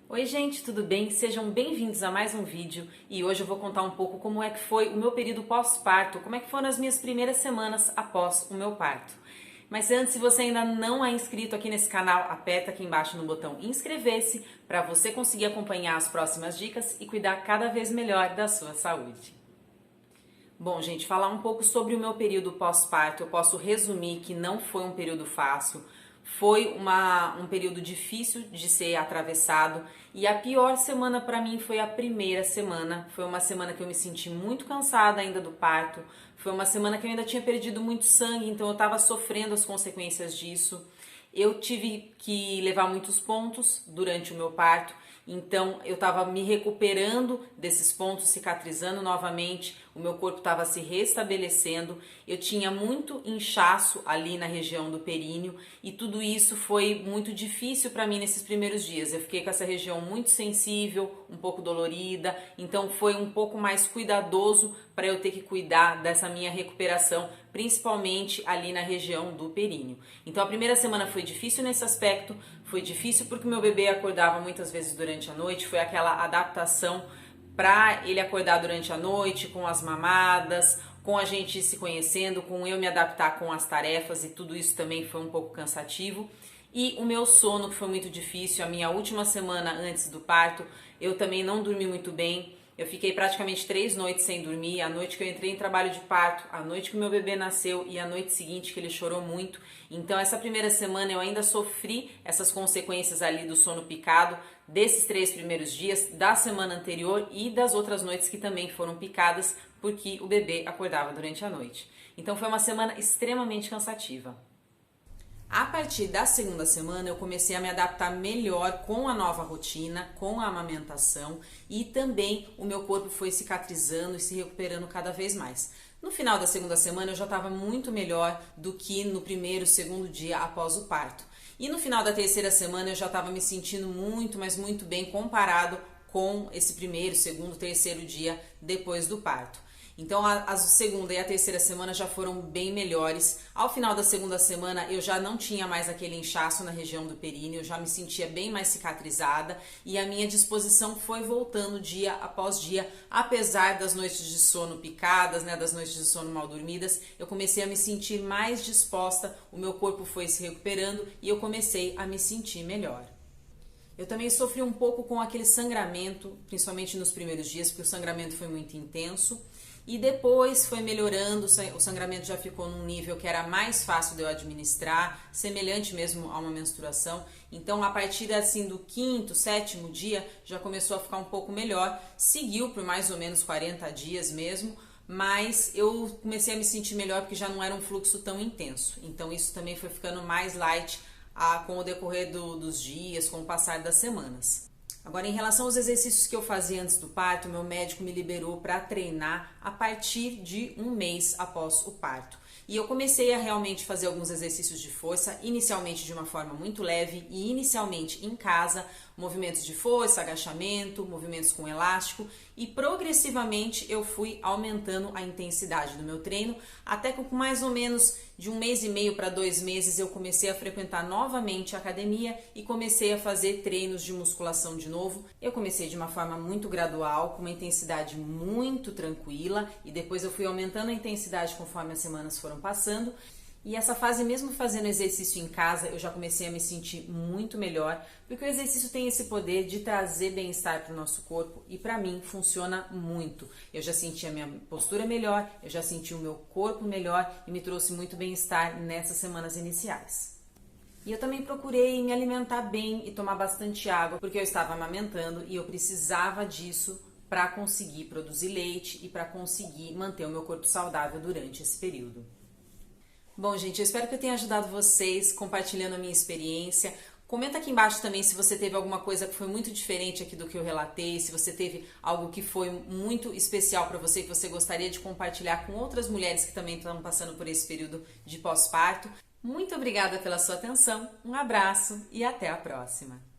Oi gente, tudo bem? Sejam bem-vindos a mais um vídeo e hoje eu vou contar um pouco como é que foi o meu período pós-parto, como é que foram as minhas primeiras semanas após o meu parto. Mas antes, se você ainda não é inscrito aqui nesse canal, aperta aqui embaixo no botão inscrever-se para você conseguir acompanhar as próximas dicas e cuidar cada vez melhor da sua saúde. Bom, gente, falar um pouco sobre o meu período pós-parto, eu posso resumir que não foi um período fácil, foi um período difícil de ser atravessado e a pior semana para mim foi a primeira semana. Foi uma semana que eu me senti muito cansada ainda do parto, foi uma semana que eu ainda tinha perdido muito sangue, então eu estava sofrendo as consequências disso. Eu tive que levar muitos pontos durante o meu parto, então eu estava me recuperando desses pontos, cicatrizando novamente, o meu corpo estava se restabelecendo, eu tinha muito inchaço ali na região do períneo e tudo isso foi muito difícil para mim nesses primeiros dias. Eu fiquei com essa região muito sensível, um pouco dolorida, então foi um pouco mais cuidadoso para eu ter que cuidar dessa minha recuperação, principalmente ali na região do períneo. Então a primeira semana foi difícil nesse aspecto, foi difícil porque meu bebê acordava muitas vezes durante a noite, foi aquela adaptação para ele acordar durante a noite, com as mamadas, com a gente se conhecendo, com eu me adaptar com as tarefas e tudo isso também foi um pouco cansativo. E o meu sono, que foi muito difícil, a minha última semana antes do parto, eu também não dormi muito bem. Eu fiquei praticamente 3 noites sem dormir, a noite que eu entrei em trabalho de parto, a noite que o meu bebê nasceu e a noite seguinte que ele chorou muito. Então essa primeira semana eu ainda sofri essas consequências ali do sono picado, desses 3 primeiros dias, da semana anterior e das outras noites que também foram picadas, porque o bebê acordava durante a noite. Então foi uma semana extremamente cansativa. A partir da segunda semana eu comecei a me adaptar melhor com a nova rotina, com a amamentação e também o meu corpo foi cicatrizando e se recuperando cada vez mais. No final da segunda semana eu já estava muito melhor do que no primeiro, segundo dia após o parto. E no final da terceira semana eu já estava me sentindo muito, mas muito bem comparado com esse primeiro, segundo, terceiro dia depois do parto. Então a segunda e a terceira semana já foram bem melhores. Ao final da segunda semana eu já não tinha mais aquele inchaço na região do períneo, eu já me sentia bem mais cicatrizada e a minha disposição foi voltando dia após dia, apesar das noites de sono picadas, né, das noites de sono mal dormidas, eu comecei a me sentir mais disposta, o meu corpo foi se recuperando e eu comecei a me sentir melhor. Eu também sofri um pouco com aquele sangramento, principalmente nos primeiros dias, porque o sangramento foi muito intenso. E depois foi melhorando, o sangramento já ficou num nível que era mais fácil de eu administrar, semelhante mesmo a uma menstruação. Então, a partir assim do quinto, sétimo dia, já começou a ficar um pouco melhor. Seguiu por mais ou menos 40 dias mesmo, mas eu comecei a me sentir melhor porque já não era um fluxo tão intenso. Então, isso também foi ficando mais light com o decorrer dos dias, com o passar das semanas. Agora, em relação aos exercícios que eu fazia antes do parto, meu médico me liberou para treinar a partir de um mês após o parto. E eu comecei a realmente fazer alguns exercícios de força, inicialmente de uma forma muito leve e inicialmente em casa, movimentos de força, agachamento, movimentos com elástico e progressivamente eu fui aumentando a intensidade do meu treino, até que com mais ou menos de 1,5 para 2 meses eu comecei a frequentar novamente a academia e comecei a fazer treinos de musculação de novo. Eu comecei de uma forma muito gradual, com uma intensidade muito tranquila e depois eu fui aumentando a intensidade conforme as semanas foram passando. E essa fase, mesmo fazendo exercício em casa, eu já comecei a me sentir muito melhor, porque o exercício tem esse poder de trazer bem-estar para o nosso corpo e para mim funciona muito. Eu já senti a minha postura melhor, eu já senti o meu corpo melhor e me trouxe muito bem-estar nessas semanas iniciais. E eu também procurei me alimentar bem e tomar bastante água, porque eu estava amamentando e eu precisava disso para conseguir produzir leite e para conseguir manter o meu corpo saudável durante esse período. Bom, gente, eu espero que eu tenha ajudado vocês compartilhando a minha experiência. Comenta aqui embaixo também se você teve alguma coisa que foi muito diferente aqui do que eu relatei, se você teve algo que foi muito especial para você, que você gostaria de compartilhar com outras mulheres que também estão passando por esse período de pós-parto. Muito obrigada pela sua atenção, um abraço e até a próxima!